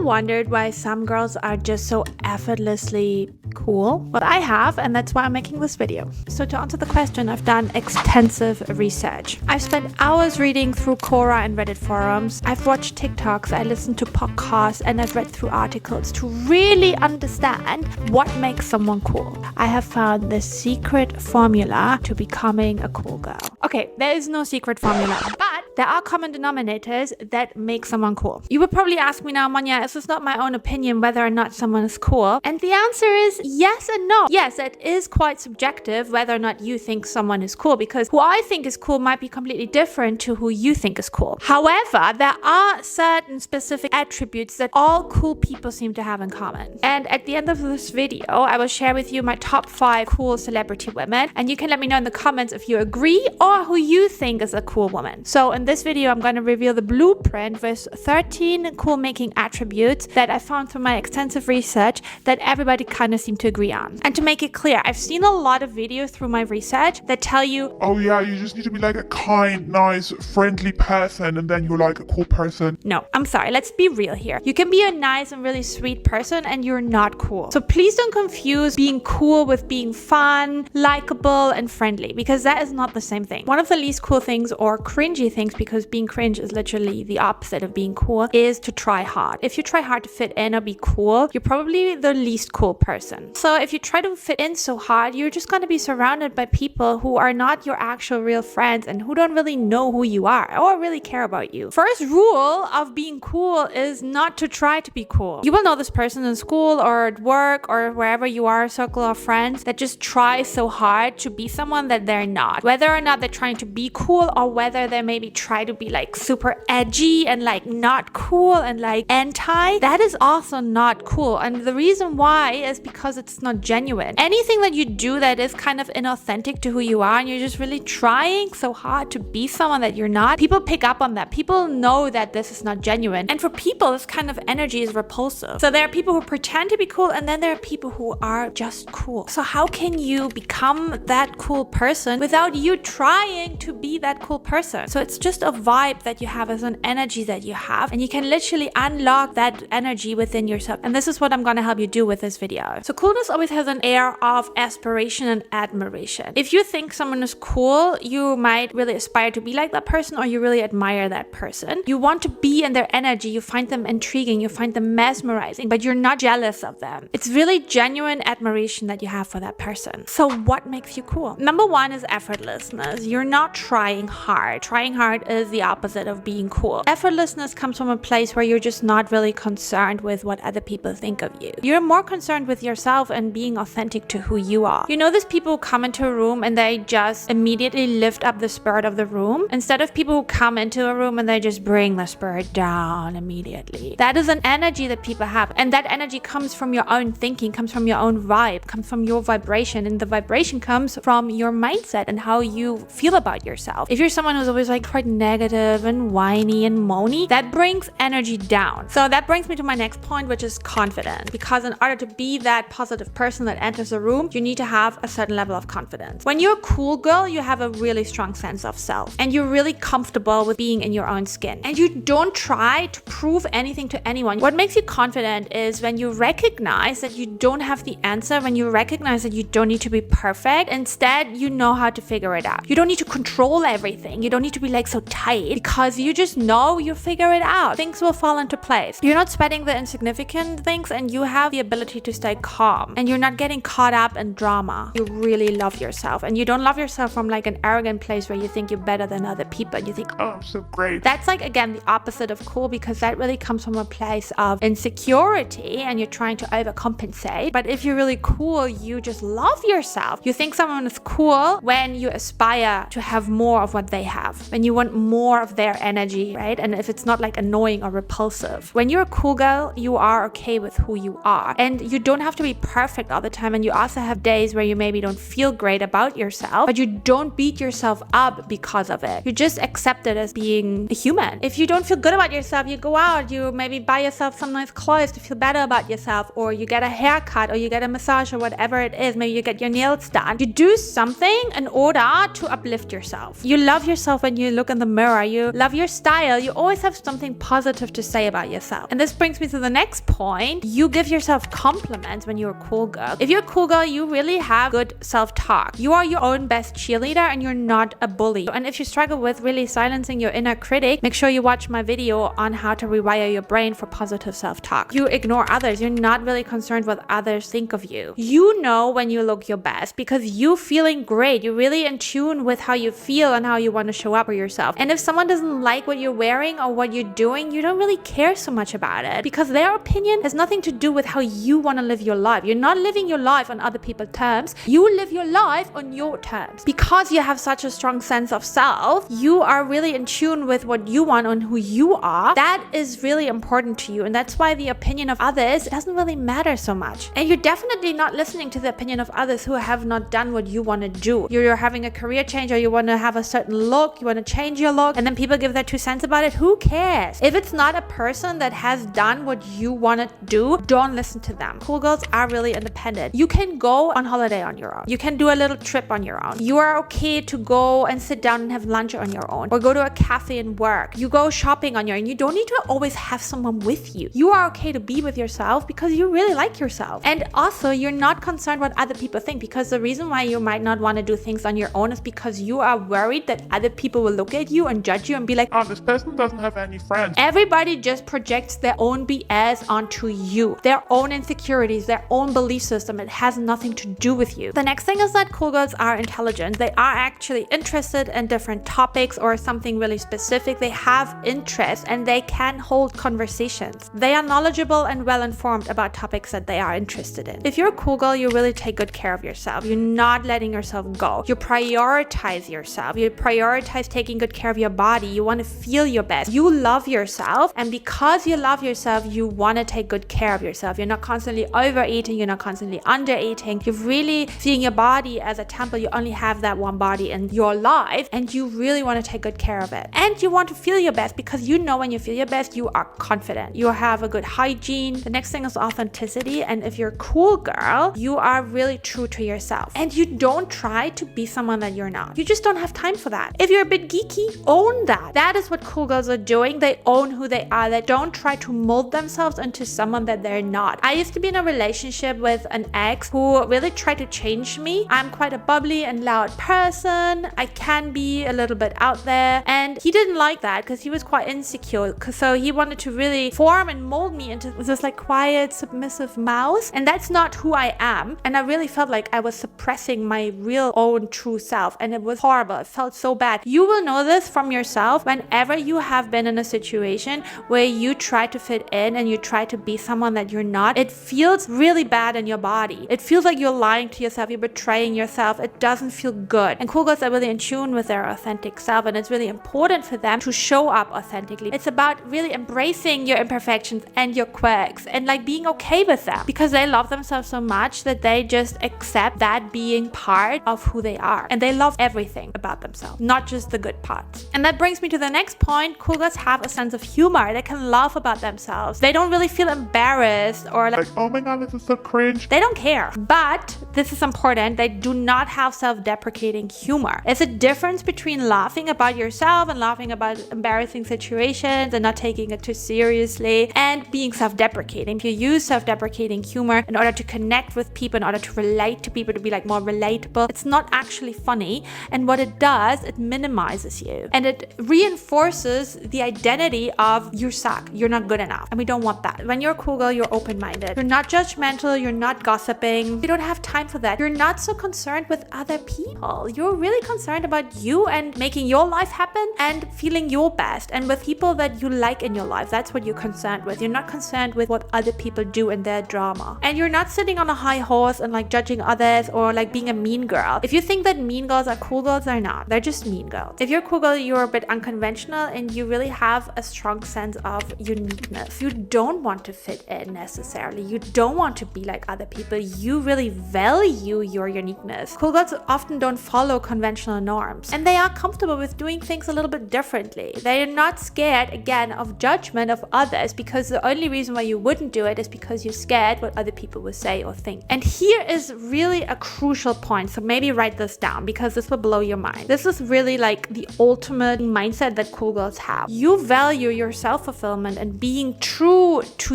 ever wondered why some girls are just so effortlessly cool? Well, I have, and that's why I'm making this video. So to answer the question, I've done extensive research. I've spent hours reading through Quora and Reddit forums. I've watched TikToks, I listened to podcasts, and I've read through articles to really understand what makes someone cool. I have found the secret formula to becoming a cool girl. Okay, there is no secret formula, but there are common denominators that make someone cool. You would probably ask me now, Monia, is this not my own opinion whether or not someone is cool? And the answer is yes and no. Yes, it is quite subjective whether or not you think someone is cool, because who I think is cool might be completely different to who you think is cool. However, there are certain specific attributes that all cool people seem to have in common. And at the end of this video, I will share with you my top 5 cool celebrity women, and you can let me know in the comments if you agree or who you think is a cool woman. So in this video, I'm going to reveal the blueprint with 13 cool making attributes that I found through my extensive research that everybody kind of seemed to agree on. And to make it clear, I've seen a lot of videos through my research that tell you, oh yeah, you just need to be like a kind, nice, friendly person and then you're like a cool person. No, I'm sorry, let's be real here. You can be a nice and really sweet person and you're not cool. So please don't confuse being cool with being fun, likable, and friendly, because that is not the same thing. One of the least cool things, or cringy things, because being cringe is literally the opposite of being cool, is to try hard. If you try hard to fit in or be cool, you're probably the least cool person. So if you try to fit in so hard, you're just going to be surrounded by people who are not your actual real friends and who don't really know who you are or really care about you. First rule of being cool is not to try to be cool. You will know this person in school or at work or wherever you are, a circle of friends that just try so hard to be someone that they're not. Whether or not they're trying to be cool or whether they maybe try to be like super edgy and like not cool and like anti, that is also not cool. And the reason why is because it's not genuine. Anything that you do that is kind of inauthentic to who you are and you're just really trying so hard to be someone that you're not, people pick up on that. People know that this is not genuine. And for people, this kind of energy is repulsive. So there are people who pretend to be cool and then there are people who are just cool. So how can you become that cool person without you trying to be that cool person? So it's just a vibe that you have, as an energy that you have, and you can literally unlock that energy within yourself. And this is what I'm going to help you do with this video. So coolness always has an air of aspiration and admiration. If you think someone is cool, you might really aspire to be like that person, or you really admire that person. You want to be in their energy. You find them intriguing. You find them mesmerizing, but you're not jealous of them. It's really genuine admiration that you have for that person. So what makes you cool? Number 1 is effortlessness. You're not trying hard. Trying hard is the opposite of being cool. Effortlessness comes from a place where you're just not really concerned with what other people think of you. You're more concerned with yourself and being authentic to who you are. You know, there's people who come into a room and they just immediately lift up the spirit of the room, instead of people who come into a room and they just bring the spirit down immediately. That is an energy that people have, and that energy comes from your own thinking, comes from your own vibe, comes from your vibration, and the vibration comes from your mindset and how you feel about yourself. If you're someone who's always like quite negative and whiny and moany, that brings energy down. So that brings me to my next point, which is confidence. Because in order to be that positive person that enters a room, you need to have a certain level of confidence. When you're a cool girl, you have a really strong sense of self and you're really comfortable with being in your own skin, and you don't try to prove anything to anyone. What makes you confident is when you recognize that you don't have the answer, when you recognize that you don't need to be perfect. Instead, you know how to figure it out. You don't need to control everything. You don't need to be like so tight, because you just know you figure it out. Things will fall into place. You're not sweating the insignificant things, and you have the ability to stay calm, and you're not getting caught up in drama. You really love yourself, and you don't love yourself from like an arrogant place where you think you're better than other people and you think, oh, I'm so great. That's like, again, the opposite of cool, because that really comes from a place of insecurity and you're trying to overcompensate. But if you're really cool, you just love yourself. You think someone is cool when you aspire to have more of what they have, when you want more of their energy, right? And if it's not like annoying or repulsive. When you're a cool girl, you are okay with who you are, and you don't have to be perfect all the time. And you also have days where you maybe don't feel great about yourself, but you don't beat yourself up because of it. You just accept it as being a human. If you don't feel good about yourself, you go out, you maybe buy yourself some nice clothes to feel better about yourself, or you get a haircut, or you get a massage, or whatever it is. Maybe you get your nails done. You do something in order to uplift yourself. You love yourself when you look look in the mirror, you love your style, you always have something positive to say about yourself. And this brings me to the next point. You give yourself compliments when you're a cool girl. If you're a cool girl, you really have good self-talk. You are your own best cheerleader and you're not a bully. And if you struggle with really silencing your inner critic, make sure you watch my video on how to rewire your brain for positive self-talk. You ignore others. You're not really concerned what others think of you. You know when you look your best because you feeling great. You're really in tune with how you feel and how you want to show up for yourself. And if someone doesn't like what you're wearing or what you're doing, you don't really care so much about it because their opinion has nothing to do with how you want to live your life. You're not living your life on other people's terms. You live your life on your terms. Because you have such a strong sense of self, you are really in tune with what you want and who you are. That is really important to you. And that's why the opinion of others doesn't really matter so much. And you're definitely not listening to the opinion of others who have not done what you want to do. You're having a career change or you want to have a certain look, you want to change your look, and then people give their 2 cents about it. Who cares? If it's not a person that has done what you want to do, don't listen to them. Cool girls are really independent. You can go on holiday on your own. You can do a little trip on your own. You are okay to go and sit down and have lunch on your own or go to a cafe and work. You go shopping on your own. You don't need to always have someone with you. You are okay to be with yourself because you really like yourself. And also, you're not concerned what other people think because the reason why you might not want to do things on your own is because you are worried that other people will look at you and judge you and be like, oh, this person doesn't have any friends. Everybody just projects their own BS onto you, their own insecurities, their own belief system. It has nothing to do with you. The next thing is that cool girls are intelligent. They are actually interested in different topics or something really specific. They have interest and they can hold conversations. They are knowledgeable and well informed about topics that they are interested in. If you're a cool girl, you really take good care of yourself. You're not letting yourself go. You prioritize yourself. You prioritize taking good care of your body. You want to feel your best. You love yourself, and because you love yourself, you want to take good care of yourself. You're not constantly overeating. You're not constantly undereating. You're really seeing your body as a temple. You only have that one body in your life, and you really want to take good care of it. And you want to feel your best because you know when you feel your best, you are confident. You have a good hygiene. The next thing is authenticity. And if you're a cool girl, you are really true to yourself. And you don't try to be someone that you're not. You just don't have time for that. If you're a bit geeky, own that. That is what cool girls are doing. They own who they are. They don't try to mold themselves into someone that they're not. I used to be in a relationship with an ex who really tried to change me. I'm quite a bubbly and loud person. I can be a little bit out there. And he didn't like that because he was quite insecure. So he wanted to really form and mold me into this like quiet, submissive mouse. And that's not who I am. And I really felt like I was suppressing my real own true self. And it was horrible. It felt so bad. You will know this from yourself whenever you have been in a situation where you try to fit in and you try to be someone that you're not. It feels really bad in your body. It feels like you're lying to yourself. You're betraying yourself. It doesn't feel good. And cool girls are really in tune with their authentic self. And it's really important for them to show up authentically. It's about really embracing your imperfections and your quirks and like being okay with them because they love themselves so much that they just accept that being part of who they are. And they love everything about themselves, not just the good parts. And that brings me to the next point. Cool girls have a sense of humor. They can laugh about themselves. They don't really feel embarrassed or like, oh my god, this is so cringe. They don't care. But this is important. They do not have self-deprecating humor. It's a difference between laughing about yourself and laughing about embarrassing situations and not taking it too seriously and being self-deprecating. If you use self-deprecating humor in order to connect with people, in order to relate to people, to be like more relatable, it's not actually funny. And what it does, it minimizes you and it reinforces the identity of you suck, you're not good enough. And we don't want that. When you're a cool girl, you're open-minded. You're not judgmental, you're not gossiping. You don't have time for that. You're not so concerned with other people. You're really concerned about you and making your life happen and feeling your best and with people that you like in your life. That's what you're concerned with. You're not concerned with what other people do in their drama. And you're not sitting on a high horse and like judging others or like being a mean girl. If you think that mean girls are cool girls, they're not. They're just mean girls. If you're a cool girl, you're a bit unconventional and you really have a strong sense of uniqueness. You don't want to fit in necessarily. You don't want to be like other people. You really value your uniqueness. Cool girls often don't follow conventional norms and they are comfortable with doing things a little bit differently. They're not scared, again, of judgment of others because the only reason why you wouldn't do it is because you're scared what other people will say or think. And here is really a crucial point. So maybe write this down because this will blow your mind. This is really like the ultimate mindset that cool girls have. You value your self-fulfillment and being true to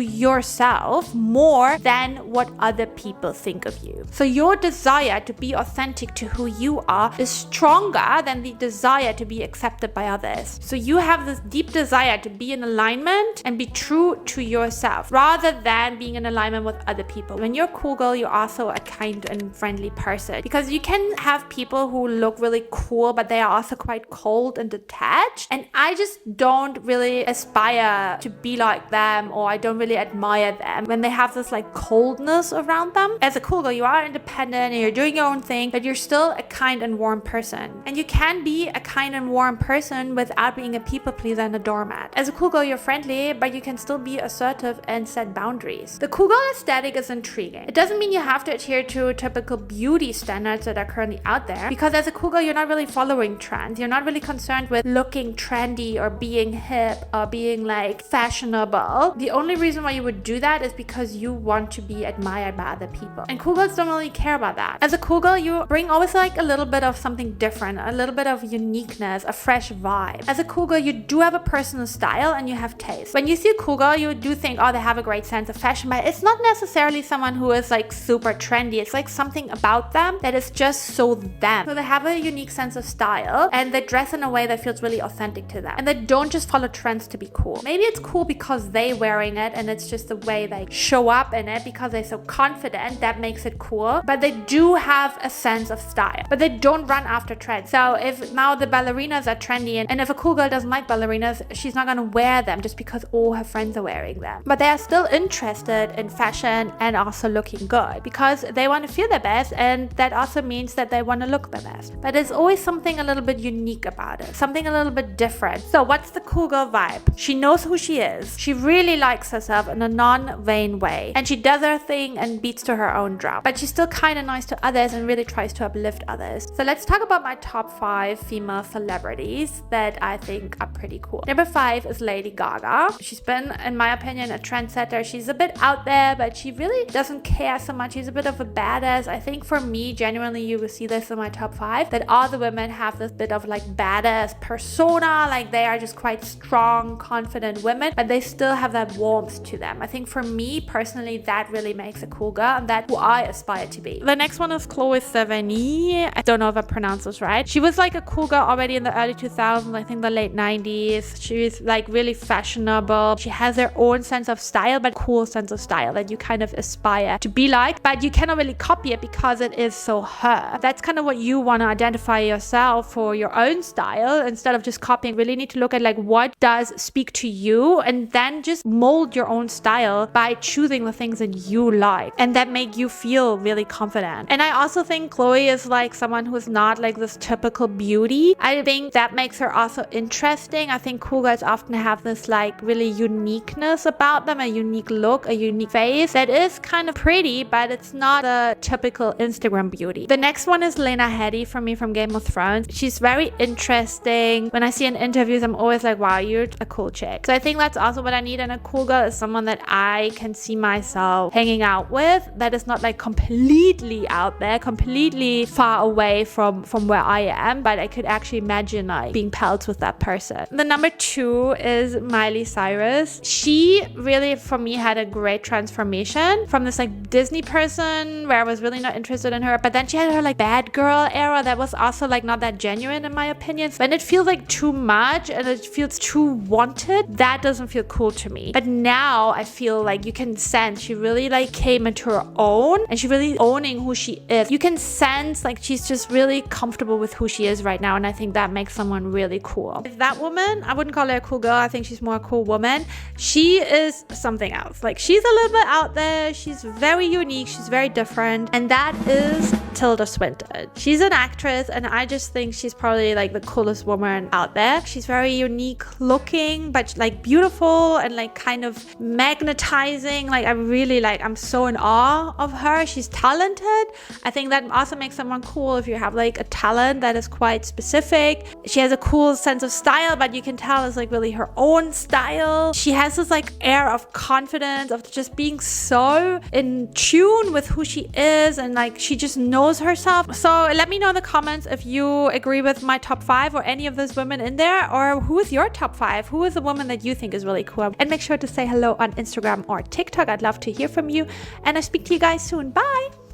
yourself more than what other people think of you. So your desire to be authentic to who you are is stronger than the desire to be accepted by others. So you have this deep desire to be in alignment and be true to yourself rather than being in alignment with other people. When you're a cool girl, you're also a kind and friendly person, because you can have people who look really cool, but they are also quite cold and detached. And I just don't really aspire to be like them, or I don't really admire them when they have this like coldness around them. As a cool girl, you are independent and you're doing your own thing, but you're still a kind and warm person. And you can be a kind and warm person without being a people pleaser and a doormat. As a cool girl, you're friendly, but you can still be assertive and set boundaries. The cool girl aesthetic is intriguing. It doesn't mean you have to adhere to typical beauty standards that are currently out there, because as a cool girl, you're not really following trends. You're not really concerned with looking trendy or being hip or being like fashionable. The only reason why you would do that is because you want to be admired by other people. And cool girls don't really care about that. As a cool girl, you bring always like a little bit of something different, a little bit of uniqueness, a fresh vibe. As a cool girl, you do have a personal style and you have taste. When you see a cool girl, you do think, oh, they have a great sense of fashion, but it's not necessarily someone who is like super trendy. It's like something about them that is just so them. So they have a unique sense of style and they dress in a way that feels really authentic to them. And they don't just follow trends to be cool. Maybe it's cool because they're wearing it and it's just the way they show up in it because they're so confident, that makes it cool. But they do have a sense of style, but they don't run after trends. So if now the ballerinas are trendy and if a cool girl doesn't like ballerinas, she's not gonna wear them just because all her friends are wearing them. But they are still interested in fashion and also looking good because they want to feel their best, and that also means that they want to look their best. But there's always something a little bit unique about it, something a little bit different. So what's the cool girl vibe? She knows who she is. She really likes herself in a non-vain way, and she does her thing and beats to her own drum. But she's still kind of nice to others and really tries to uplift others. So let's talk about my top 5 female celebrities that I think are pretty cool. Number 5 is Lady Gaga. She's been, in my opinion, a trendsetter. She's a bit out there, but she really doesn't care so much. She's a bit of a badass. I think for me, genuinely, you will see this in my top 5, that all the women have this bit of like badass persona. Like they are just quite strong, confident women, but they still have that warmth to them. I think for me personally, that really makes a cool girl, and that's who I aspire to be. The next one is Chloe Sevigny. I don't know if I pronounced this right. She was like a cool girl already in the early 2000s, I think the late 90s. She's like really fashionable. She has her own sense of style, but cool sense of style that you kind of aspire to be like, but you cannot really copy it because it is so her. That's kind of what you want to identify yourself for your own style instead of just copying. Really need to look at like what does speak to you, and then just mold your own style by choosing the things that you like and that make you feel really confident. And I also think Chloe is like someone who's not like this typical beauty. I think that makes her also interesting. I think cool girls often have this like really uniqueness about them, a unique look, a unique face that is kind of pretty, but it's not a typical Instagram beauty. The next one is Lena Headey for me from Game of Thrones. She's very interesting. When I see in interviews, I'm always like, wow, you're a cool chick. So I think that's also what I need in a cool girl, is someone that I can see myself hanging out with, that is not like completely out there, completely far away from where I am, but I could actually imagine like being pals with that person. The number 2 is Miley Cyrus. She really, for me, had a great transformation from this like Disney person where I was really not interested in her, but then she had her like bad girl era that was also like not that genuine in my opinion. When it feels like too much and it feels too wanted, that doesn't feel cool to me. But now I feel like you can sense she really like came into her own and she really owning who she is. You can sense like she's just really comfortable with who she is right now, and I think that makes someone really cool. If that woman, I wouldn't call her a cool girl, I think she's more a cool woman. She is something else. Like she's a little bit out there, she's very unique, she's very different, and that is Tilda Swinton. She's an actress and I just think she's probably like the coolest woman out there. She's very unique looking, but like beautiful and like kind of magnetizing. Like I really like, I'm so in awe of her. She's talented. I think that also makes someone cool if you have like a talent that is quite specific. She has a cool sense of style, but you can tell it's like really her own style. She has this like air of confidence, of just being so in tune with who she is, and like she just knows herself. So let me know in the comments if you agree with my top 5 5 or any of those women in there? Or who is your top 5? Who is the woman that you think is really cool? And make sure to say hello on Instagram or TikTok. I'd love to hear from you. And I speak to you guys soon. Bye!